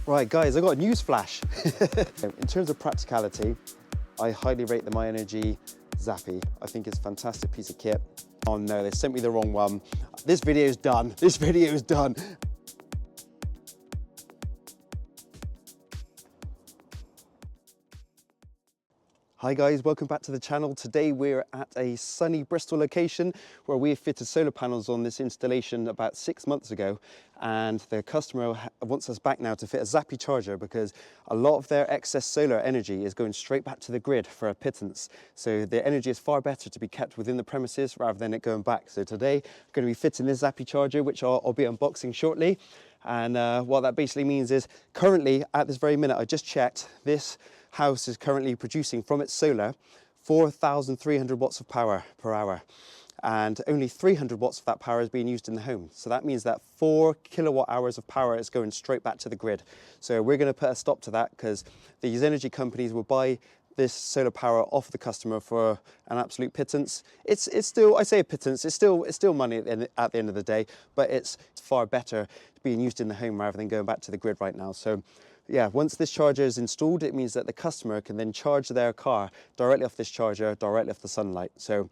Right guys, I got a news flash. In terms of practicality, I highly rate the My Energy ZAPPI. I think it's a fantastic piece of kit. Oh no, they sent me the wrong one. This video is done. This video is done. Hi guys, welcome back to the channel. Today we're at a sunny Bristol location where we fitted solar panels on this installation about 6 months ago, and the customer wants us back now to fit a ZAPPI charger because a lot of their excess solar energy is going straight back to the grid for a pittance. So the energy is far better to be kept within the premises rather than it going back. So today I'm going to be fitting this ZAPPI charger, which I'll be unboxing shortly. And what that basically means is currently at this very minute, I just checked, this house is currently producing from its solar 4,300 watts of power per hour, and only 300 watts of that power is being used in the home. So that means that 4 kilowatt hours of power is going straight back to the grid. So we're going to put a stop to that because these energy companies will buy this solar power off the customer for an absolute pittance. It's still, I say a pittance, it's still money at the end of the day, but it's far better being used in the home rather than going back to the grid right now. So yeah, once this charger is installed, it means that the customer can then charge their car directly off this charger, directly off the sunlight. So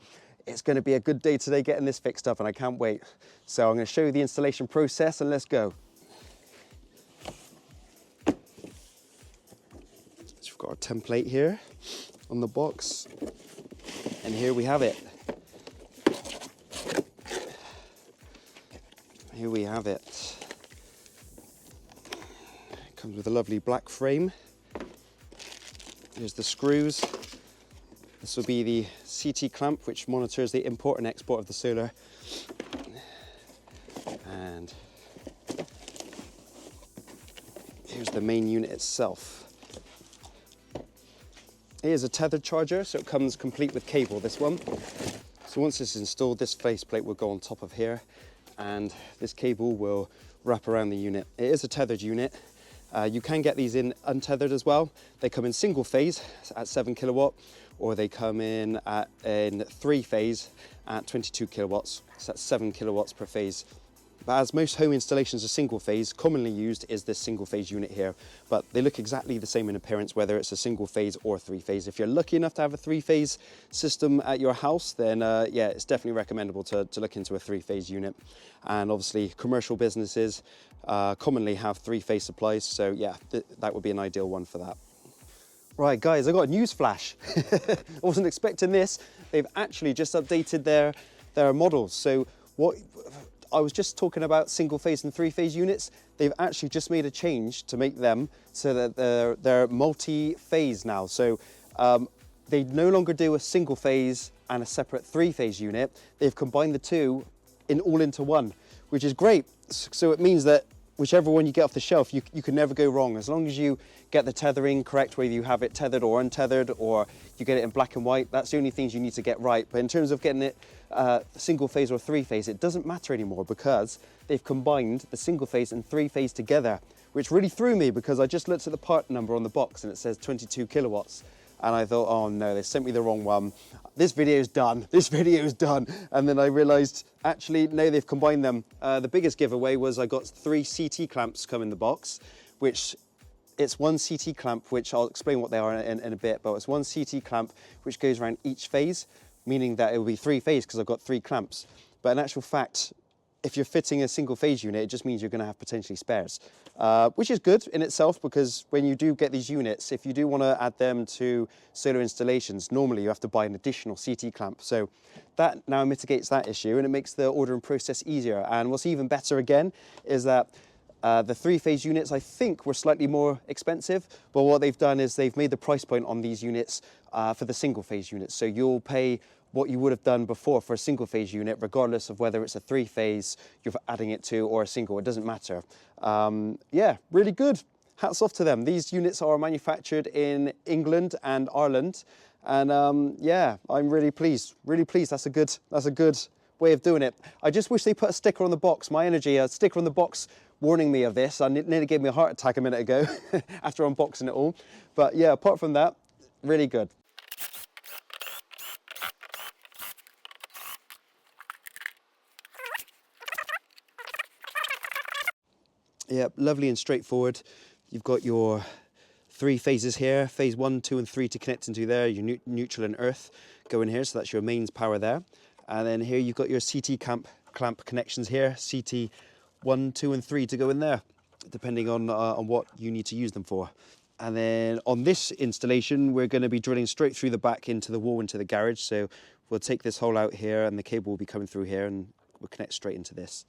it's going to be a good day today getting this fixed up, and I can't wait. So I'm going to show you the installation process and let's go. So we've got our template here on the box, and here we have it. Here we have it. Comes with a lovely black frame. Here's the screws. This will be the CT clamp, which monitors the import and export of the solar. And here's the main unit itself. It is a tethered charger, so it comes complete with cable, this one. So once this is installed, this faceplate will go on top of here, and this cable will wrap around the unit. It is a tethered unit. You can get these in untethered as well. They come in single phase at 7 kilowatt, or they come in 3 phase at 22 kilowatts. So that's 7 kilowatts per phase. But as most home installations are single phase, commonly used is this single phase unit here. But they look exactly the same in appearance, whether it's a single phase or 3 phase. If you're lucky enough to have a 3 phase system at your house, then yeah, it's definitely recommendable to look into a 3 phase unit. And obviously commercial businesses commonly have 3 phase supplies. So yeah, that would be an ideal one for that. Right guys, I got a news flash. I wasn't expecting this. They've actually just updated their models. So what I was just talking about single phase and 3 phase units. They've actually just made a change to make them so that they're multi-phase now. So they no longer do a single phase and a separate 3 phase unit. They've combined the two all into one, which is great. So it means that whichever one you get off the shelf, you can never go wrong. As long as you get the tethering correct, whether you have it tethered or untethered, or you get it in black and white, that's the only things you need to get right. But in terms of getting it single phase or 3 phase, it doesn't matter anymore because they've combined the single phase and 3 phase together, which really threw me because I just looked at the part number on the box and it says 22 kilowatts. And I thought, oh no, they sent me the wrong one. This video is done. This video is done. And then I realized, actually, no, they've combined them. The biggest giveaway was I got 3 CT clamps come in the box, which it's one CT clamp, which I'll explain what they are in a bit, but it's one CT clamp which goes around each phase, meaning that it will be 3 phase because I've got 3 clamps. But in actual fact, if you're fitting a single phase unit, it just means you're going to have potentially spares, which is good in itself because when you do get these units, if you do want to add them to solar installations, normally you have to buy an additional CT clamp. So that now mitigates that issue and it makes the ordering process easier. And what's even better again is that the 3 phase units, I think, were slightly more expensive, but what they've done is they've made the price point on these units for the single phase units. So you'll pay what you would have done before for a single phase unit, regardless of whether it's a 3 phase you're adding it to or a single, it doesn't matter. Yeah, really good. Hats off to them. These units are manufactured in England and Ireland. And yeah, I'm really pleased, really pleased. That's a good way of doing it. I just wish they put a sticker on the box, My Energy, a sticker on the box warning me of this. I nearly gave me a heart attack a minute ago after unboxing it all. But yeah, apart from that, really good. Yeah, lovely and straightforward. You've got your 3 phases here, phase 1, 2 and 3 to connect into there, your neutral and earth go in here, so that's your mains power there. And then here you've got your CT clamp connections here, CT 1, 2 and 3 to go in there, depending on what you need to use them for. And then on this installation, we're going to be drilling straight through the back into the wall, into the garage. So we'll take this hole out here and the cable will be coming through here and we'll connect straight into this.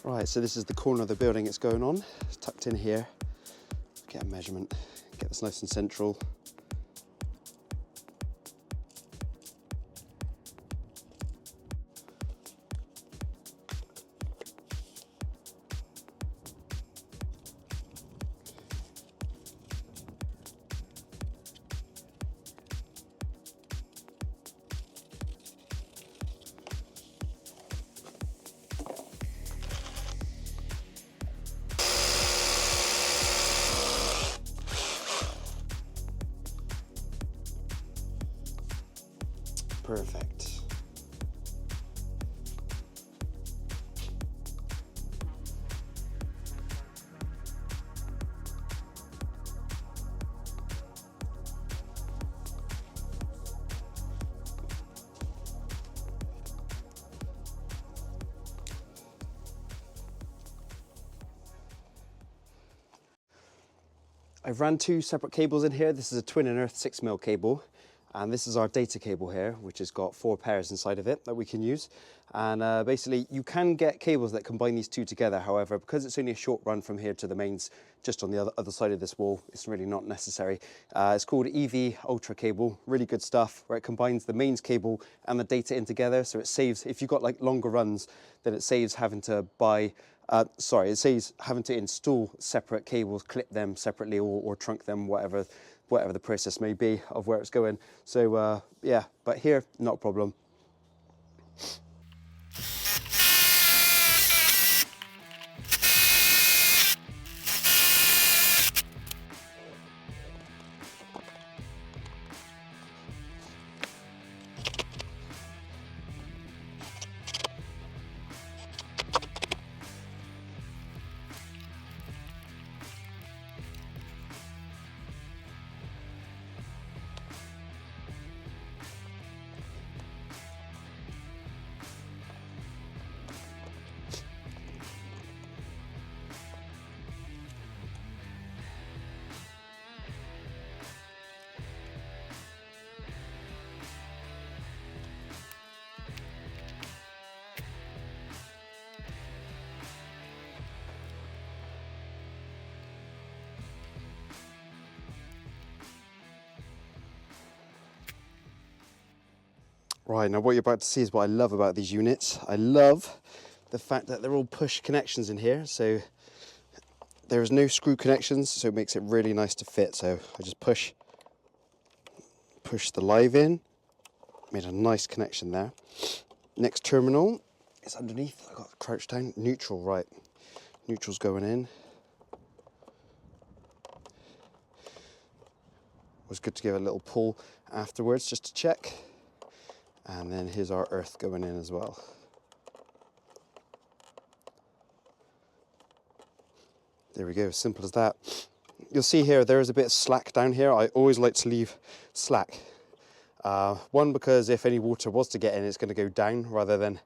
Right, so this is the corner of the building it's going on. It's tucked in here. Get a measurement, get this nice and central. Perfect. I've ran 2 separate cables in here. This is a twin and earth 6mm cable. And this is our data cable here, which has got 4 pairs inside of it that we can use. And basically, you can get cables that combine these 2 together. However, because it's only a short run from here to the mains, just on the other side of this wall, it's really not necessary. It's called EV Ultra cable, really good stuff, where it combines the mains cable and the data in together. So it saves, if you've got like longer runs, then it saves having to buy, it saves having to install separate cables, clip them separately or trunk them, whatever the process may be of where it's going. So yeah, but here, not a problem. Right, now what you're about to see is what I love about these units. I love the fact that they're all push connections in here. So there's no screw connections, so it makes it really nice to fit. So I just push the live in, made a nice connection there. Next terminal is underneath. I've got the crouch down, neutral, right. Neutral's going in. It was good to give it a little pull afterwards just to check. And then here's our earth going in as well. There we go, simple as that. You'll see here, there is a bit of slack down here. I always like to leave slack. One, because if any water was to get in, it's going to go down rather than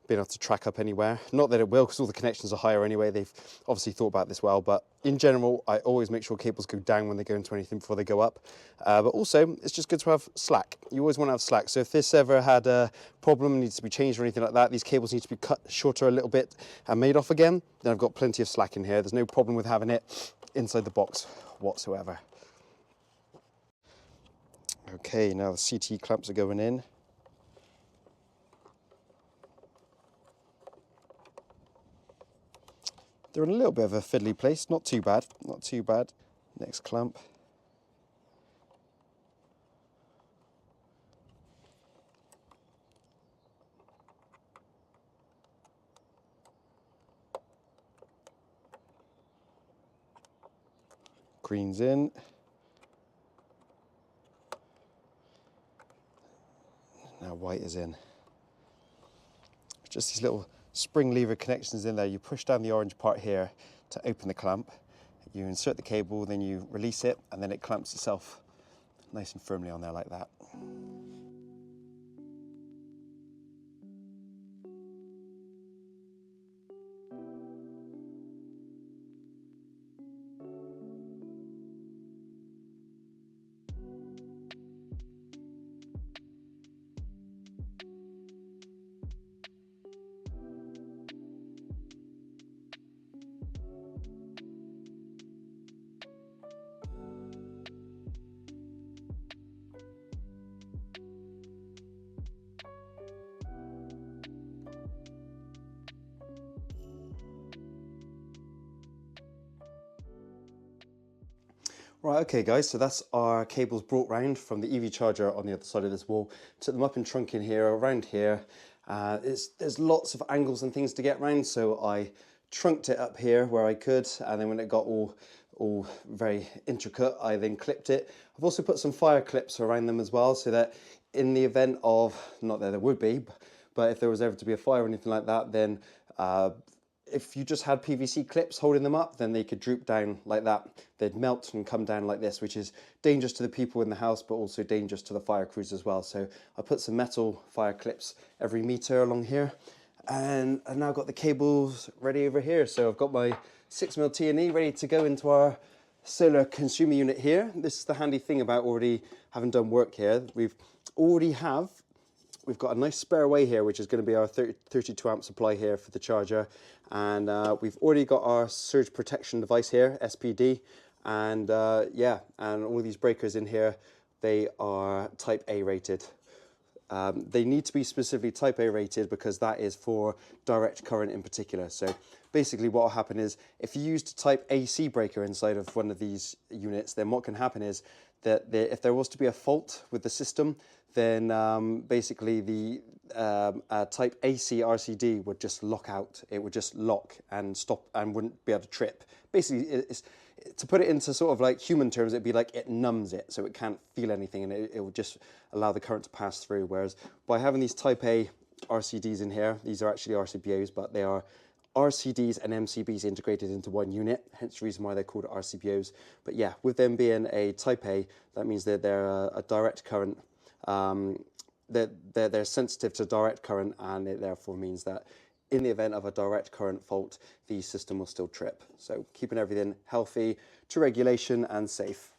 being able to track up anywhere. Not that it will, because all the connections are higher anyway. They've obviously thought about this well, but in general, I always make sure cables go down when they go into anything before they go up. But also, it's just good to have slack. You always want to have slack. So if this ever had a problem, needs to be changed or anything like that, these cables need to be cut shorter a little bit and made off again, then I've got plenty of slack in here. There's no problem with having it inside the box whatsoever. Okay, now the CT clamps are going in. They're in a little bit of a fiddly place, not too bad, not too bad. Next clamp. Green's in. Now white is in. Just these little spring lever connections in there. You push down the orange part here to open the clamp. You insert the cable, then you release it, and then it clamps itself nice and firmly on there like that. Right, okay guys, so that's our cables brought round from the EV charger on the other side of this wall. Took them up and trunk in here, around here. There's lots of angles and things to get round, so I trunked it up here where I could, and then when it got all very intricate, I then clipped it. I've also put some fire clips around them as well, so that in the event of, not that there would be, but if there was ever to be a fire or anything like that, then if you just had PVC clips holding them up, then they could droop down like that. They'd melt and come down like this, which is dangerous to the people in the house, but also dangerous to the fire crews as well. So I put some metal fire clips every meter along here, and I've now got the cables ready over here. So I've got my 6mm T&E ready to go into our solar consumer unit here. This is the handy thing about already having done work here. We've got a nice spare way here, which is going to be our 32 amp supply here for the charger. And we've already got our surge protection device here, SPD. And yeah, and all these breakers in here, they are type A rated. They need to be specifically type A rated because that is for direct current in particular. So basically what will happen is if you used a type AC breaker inside of one of these units, then what can happen is that if there was to be a fault with the system, then basically the type AC RCD would just lock out. It would just lock and stop and wouldn't be able to trip. Basically, to put it into sort of like human terms, it'd be like it numbs it, so it can't feel anything, and it would just allow the current to pass through. Whereas by having these type A RCDs in here, these are actually RCBOs, but they are RCDs and MCBs integrated into one unit, hence the reason why they're called RCBOs. But yeah, with them being a type A, that means that they're a direct current. They're sensitive to direct current, and it therefore means that in the event of a direct current fault, the system will still trip. So keeping everything healthy, to regulation and safe.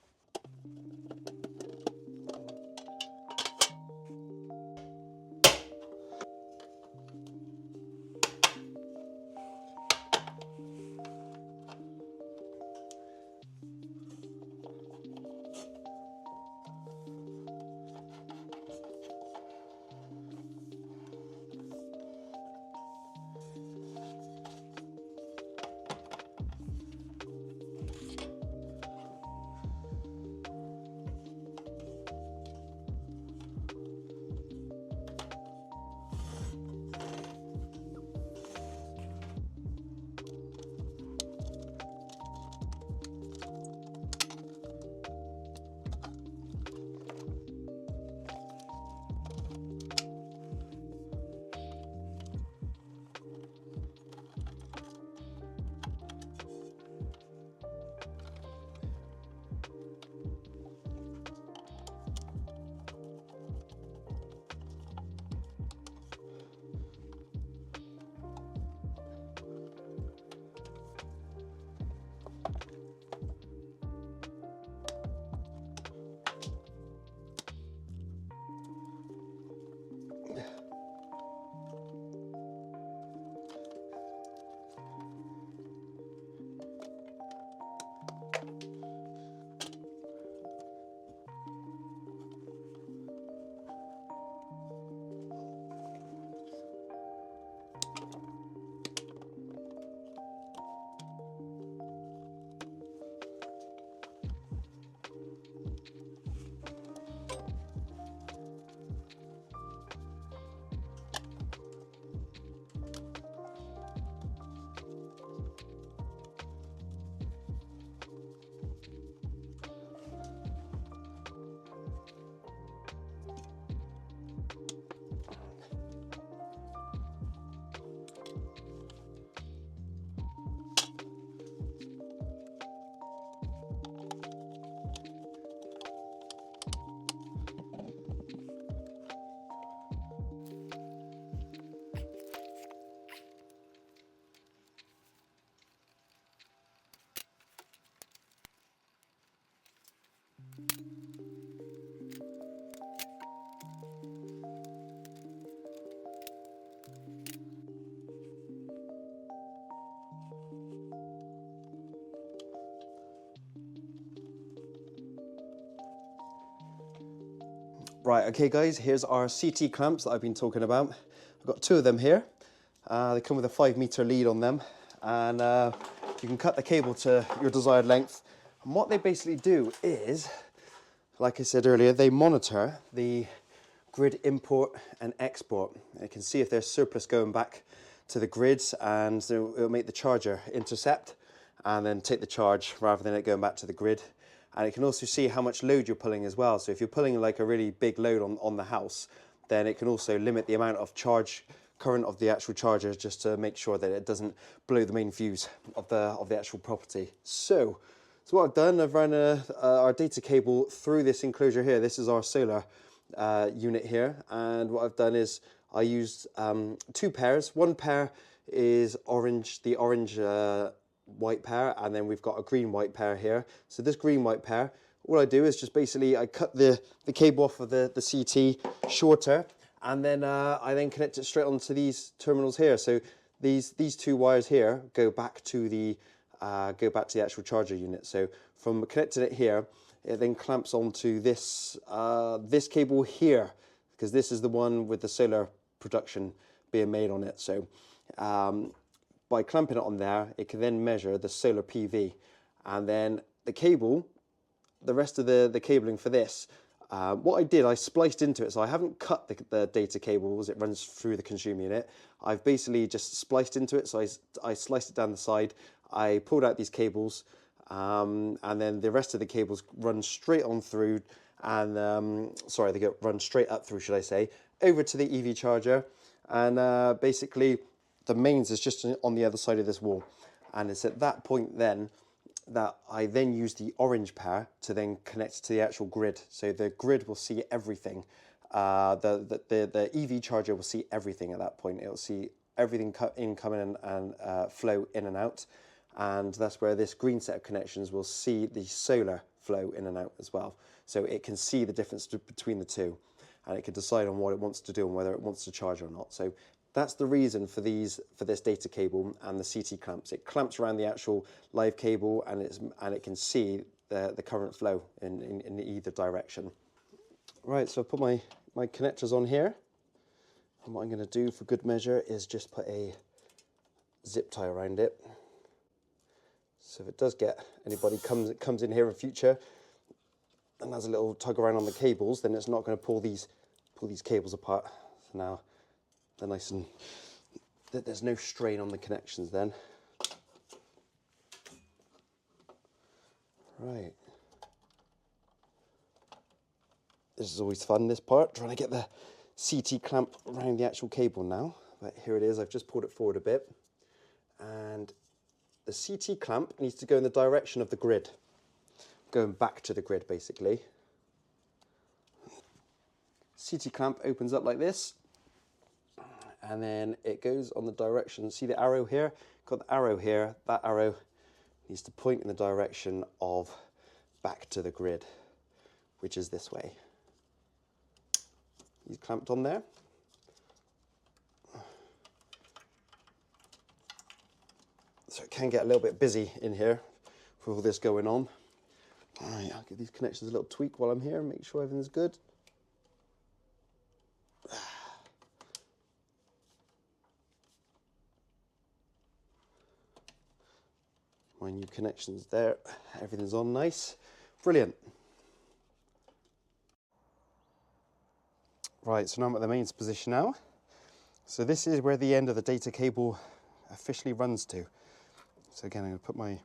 Right, okay guys, here's our CT clamps that I've been talking about. I've got 2 of them here. They come with a 5-meter lead on them, and you can cut the cable to your desired length. And what they basically do is, like I said earlier, they monitor the grid import and export. They can see if there's surplus going back to the grids, and so it'll make the charger intercept and then take the charge rather than it going back to the grid. And it can also see how much load you're pulling as well. So if you're pulling like a really big load on the house, then it can also limit the amount of charge current of the actual charger, just to make sure that it doesn't blow the main fuse of the actual property. So what I've done, I've run our data cable through this enclosure here. This is our solar unit here, and what I've done is I used 2 pairs. One pair is orange, the orange white pair, and then we've got a green white pair here. So this green white pair, all I do is just basically I cut the cable off of the CT shorter, and then I then connect it straight onto these terminals here. So these 2 wires here go back to the actual charger unit. So from connecting it here, it then clamps onto this this cable here, because this is the one with the solar production being made on it. So by clamping it on there, it can then measure the solar PV, and then the cable, the rest of the cabling for this, what I did, I spliced into it. So I haven't cut the data cable as it runs through the consumer unit. I've basically just spliced into it. So I sliced it down the side. I pulled out these cables, and then the rest of the cables run straight on through, and sorry, they run straight up through, should I say, over to the EV charger, and basically the mains is just on the other side of this wall. And it's at that point then that I then use the orange pair to then connect to the actual grid. So the grid will see everything. The EV charger will see everything at that point. It'll see everything coming and flow in and out. And that's where this green set of connections will see the solar flow in and out as well. So it can see the difference between the two, and it can decide on what it wants to do and whether it wants to charge or not. So that's the reason for this data cable and the CT clamps. It clamps around the actual live cable, and it can see the current flow in either direction. Right, so I've put my connectors on here, and what I'm going to do for good measure is just put a zip tie around it. So if it does get anybody comes in here in future and has a little tug around on the cables, then it's not going to pull these cables apart. So now they're nice, and there's no strain on the connections then. Right. This is always fun, this part, trying to get the CT clamp around the actual cable now. But here it is, I've just pulled it forward a bit. And the CT clamp needs to go in the direction of the grid, going back to the grid basically. CT clamp opens up like this, and then it goes on the direction. See the arrow here? Got the arrow here. That arrow needs to point in the direction of back to the grid, which is this way. He's clamped on there. So it can get a little bit busy in here with all this going on. All right, I'll give these connections a little tweak while I'm here and make sure everything's good. My new connections there, everything's on nice. Brilliant. Right, so now I'm at the mains position now. So this is where the end of the data cable officially runs to. So again, I'm going to put my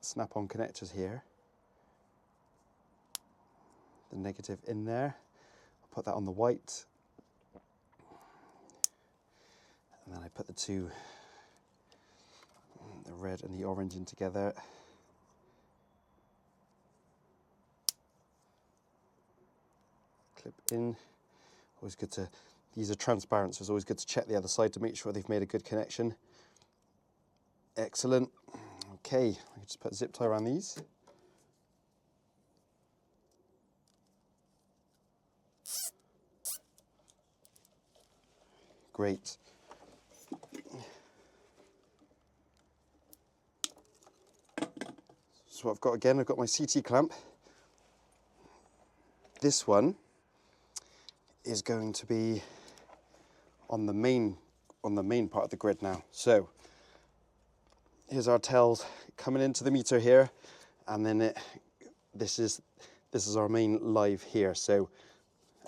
snap-on connectors here. The negative in there. I'll put that on the white. And then I put the red and the orange in together. Clip in. Always good to, these are transparent, so it's always good to check the other side to make sure they've made a good connection. Excellent. Okay, I can just put a zip tie around these. Great. So I've got, again, I've got my CT clamp. This one is going to be on the main part of the grid now. So here's our tells coming into the meter here, and then this is our main live here. So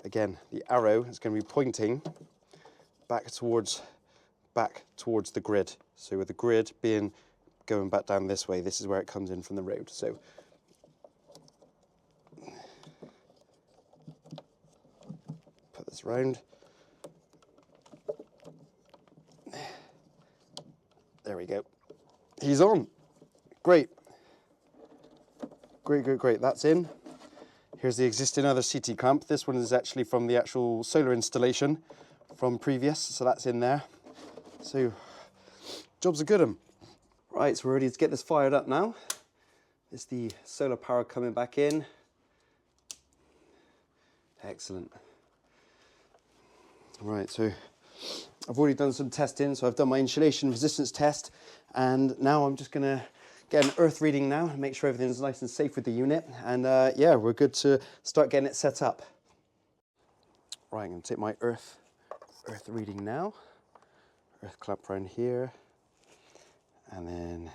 again, the arrow is going to be pointing back towards the grid. So with the grid going back down this way, this is where it comes in from the road. So put this round. There we go. He's on. Great. Great. That's in. Here's the existing other CT clamp. This one is actually from the actual solar installation from previous, so that's in there. So, job's a good one. Right, so we're ready to get this fired up now. It's the solar power coming back in. Excellent. Right, so I've already done some testing, so I've done my insulation resistance test, and now I'm just gonna get an earth reading now and make sure everything's nice and safe with the unit, and yeah, we're good to start getting it set up. Right, I'm gonna take my earth reading now. Earth clamp around here, and then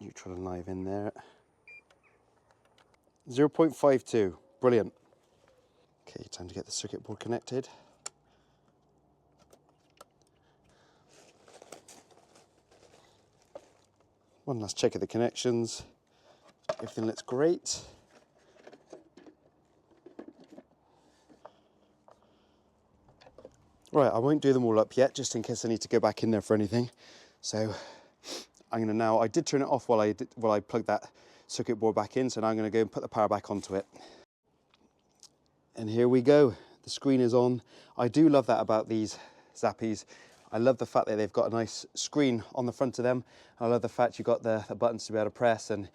neutral and live in there. 0.52, brilliant. Okay, time to get the circuit board connected. One last check of the connections. Everything looks great. Right, I won't do them all up yet, just in case I need to go back in there for anything. So I'm gonna now, I did turn it off while I plugged that circuit board back in, so now I'm gonna go and put the power back onto it. And here we go, the screen is on. I do love that about these Zappis. I love the fact that they've got a nice screen on the front of them. I love the fact you've got the buttons to be able to press, and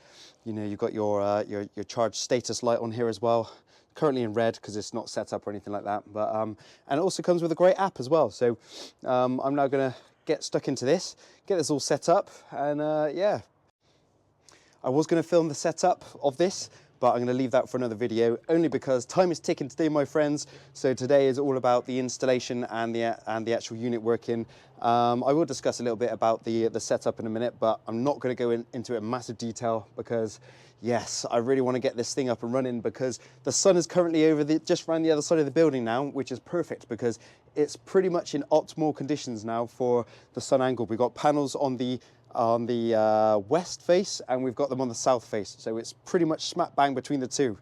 you know, you've got your charge status light on here as well. Currently in red because it's not set up or anything like that, but and it also comes with a great app as well. So I'm now gonna get stuck into this, get this all set up, and yeah. I was gonna film the setup of this, but I'm gonna leave that for another video, only because time is ticking today, my friends. So today is all about the installation and the actual unit working. I will discuss a little bit about the setup in a minute, but I'm not gonna go into it in massive detail because yes, I really wanna get this thing up and running, because the sun is currently just around the other side of the building now, which is perfect because it's pretty much in optimal conditions now for the sun angle. We've got panels on the west face, and we've got them on the south face, so it's pretty much smack bang between the two.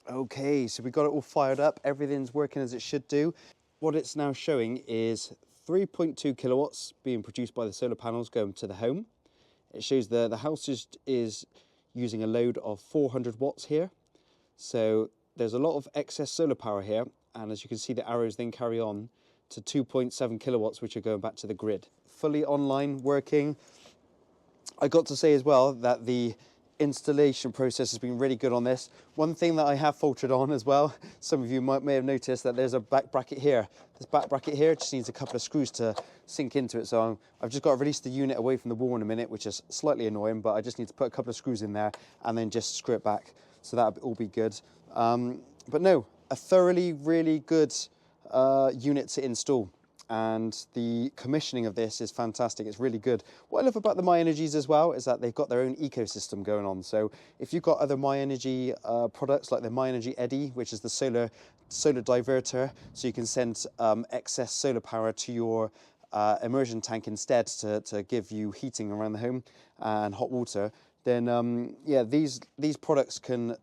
Okay, so we got it all fired up, everything's working as it should do. What it's now showing is 3.2 kilowatts being produced by the solar panels going to the home. It shows the house is using a load of 400 watts here, so there's a lot of excess solar power here, and as you can see, the arrows then carry on to 2.7 kilowatts, which are going back to the grid. Fully online, working. I got to say as well that the installation process has been really good on this. One thing that I have faltered on as well, some of you may have noticed that there's a back bracket here. This back bracket here just needs a couple of screws to sink into it, so I've just got to release the unit away from the wall in a minute, which is slightly annoying, but I just need to put a couple of screws in there and then just screw it back, so that'll all be good. But no, a thoroughly really good unit to install, and the commissioning of this is fantastic. It's really good. What I love about the My Energies as well is that they've got their own ecosystem going on. So if you've got other My Energy products like the My Energy Eddy, which is the solar diverter, so you can send excess solar power to your immersion tank instead to give you heating around the home and hot water, then yeah, these products can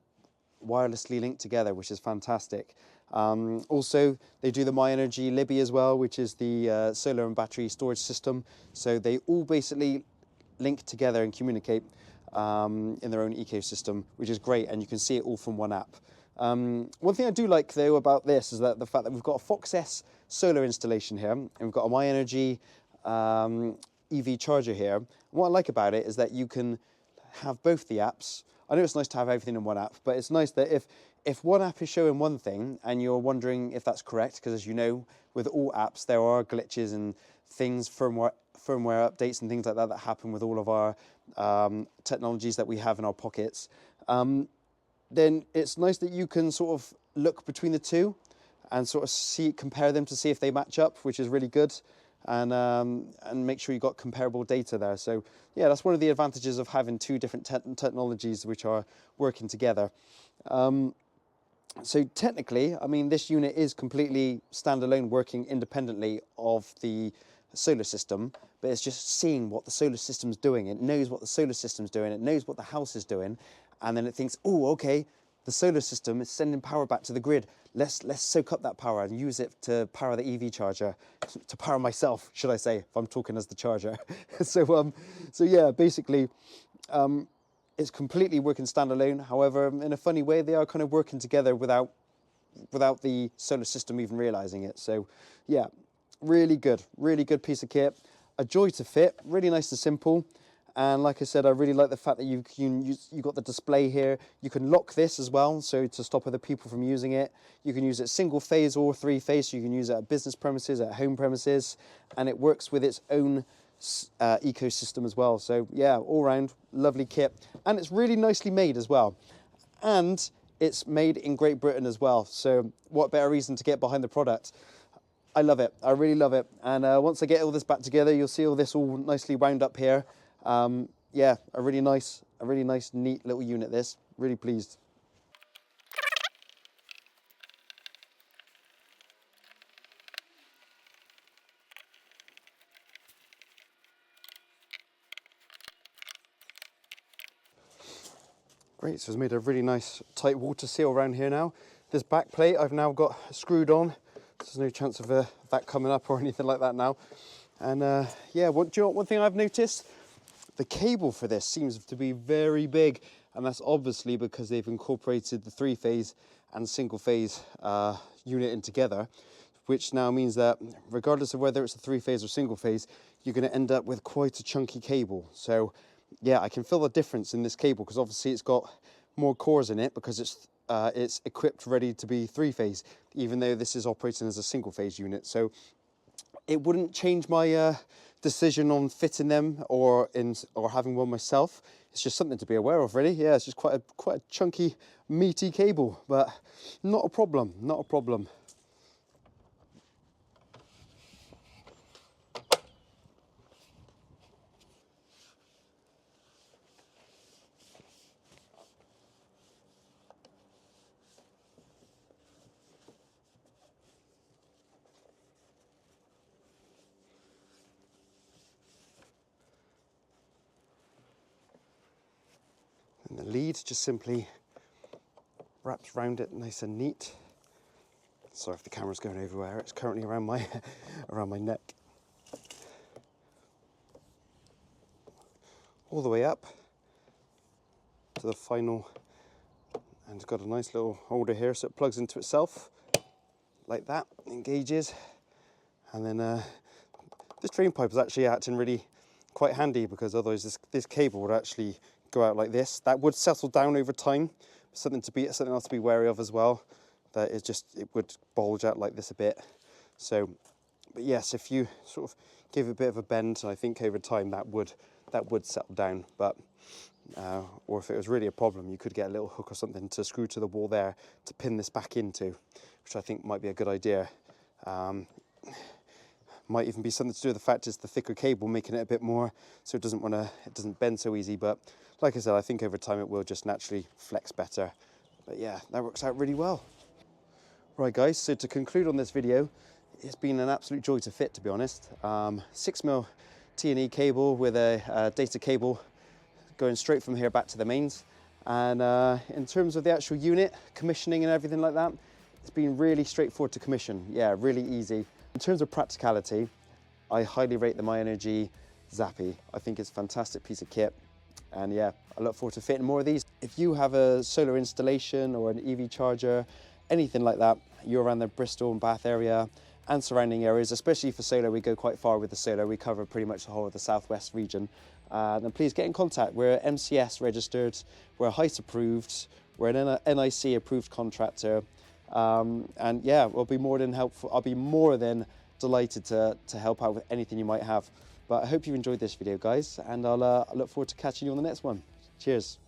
wirelessly link together, which is fantastic. Also, they do the My Energy Libby as well, which is the solar and battery storage system. So they all basically link together and communicate in their own ecosystem, which is great, and you can see it all from one app. One thing I do like though about this is that the fact that we've got a Fox S solar installation here, and we've got a My Energy EV charger here. And what I like about it is that you can have both the apps. I know it's nice to have everything in one app, but it's nice that if one app is showing one thing and you're wondering if that's correct, because as you know, with all apps, there are glitches and things, firmware updates and things like that happen with all of our technologies that we have in our pockets. then it's nice that you can sort of look between the two and sort of compare them to see if they match up, which is really good. And make sure you've got comparable data there. So yeah, that's one of the advantages of having two different technologies which are working together. So technically, I mean, this unit is completely standalone, working independently of the solar system, but it's just seeing what the solar system's doing. It knows what the solar system's doing, it knows what the house is doing, and then it thinks, oh, okay, the solar system is sending power back to the grid. Let's soak up that power and use it to power the EV charger, to power myself, should I say, if I'm talking as the charger. So yeah, basically, it's completely working standalone. However, in a funny way, they are kind of working together without the solar system even realizing it. So yeah, really good piece of kit. A joy to fit, really nice and simple. And like I said, I really like the fact that you got the display here. You can lock this as well, so to stop other people from using it. You can use it single phase or three phase, so you can use it at business premises, at home premises, and it works with its own ecosystem as well. So yeah, all round lovely kit, and it's really nicely made as well. And it's made in Great Britain as well. So what better reason to get behind the product? I love it. I really love it. And once I get all this back together, you'll see all this all nicely wound up here. Yeah, a really nice, neat little unit this. Really pleased. Great, so it's made a really nice tight water seal around here now. This back plate I've now got screwed on. So there's no chance of that coming up or anything like that now. And yeah, do you know what, one thing I've noticed? The cable for this seems to be very big, and that's obviously because they've incorporated the three-phase and single-phase unit in together, which now means that regardless of whether it's a three-phase or single-phase, you're going to end up with quite a chunky cable. So yeah, I can feel the difference in this cable, because obviously it's got more cores in it because it's equipped ready to be three-phase, even though this is operating as a single-phase unit. So it wouldn't change my decision on fitting them or having one myself. It's just something to be aware of, really. Yeah, it's just quite a chunky, meaty cable, but not a problem, not a problem. And the lead just simply wraps around it nice and neat. Sorry if the camera's going everywhere, it's currently around my around my neck. All the way up to the final, and it's got a nice little holder here, so it plugs into itself like that, engages, and then this drain pipe is actually acting really quite handy, because otherwise this cable would actually go out like this. That would settle down over time. Something else to be wary of as well. That it would bulge out like this a bit. So, but yes, if you sort of give it a bit of a bend, I think over time that would settle down. But or if it was really a problem, you could get a little hook or something to screw to the wall there to pin this back into, which I think might be a good idea. Might even be something to do with the fact it's the thicker cable, making it a bit more so it doesn't bend so easy. But like I said, I think over time it will just naturally flex better. But yeah, that works out really well. Right guys, so to conclude on this video, it's been an absolute joy to fit, to be honest. 6mm T&E cable with a data cable going straight from here back to the mains. And in terms of the actual unit, commissioning and everything like that, it's been really straightforward to commission. Yeah, really easy. In terms of practicality, I highly rate the MyEnergy ZAPPI. I think it's a fantastic piece of kit. And yeah, I look forward to fitting more of these. If you have a solar installation or an EV charger, anything like that, you're around the Bristol and Bath area and surrounding areas, especially for solar, we go quite far with the solar. We cover pretty much the whole of the southwest region. Then please get in contact. We're MCS registered, we're HICE approved, we're an NIC approved contractor. And yeah, we'll be more than helpful. I'll be more than delighted to help out with anything you might have. But I hope you enjoyed this video, guys, and I'll look forward to catching you on the next one. Cheers.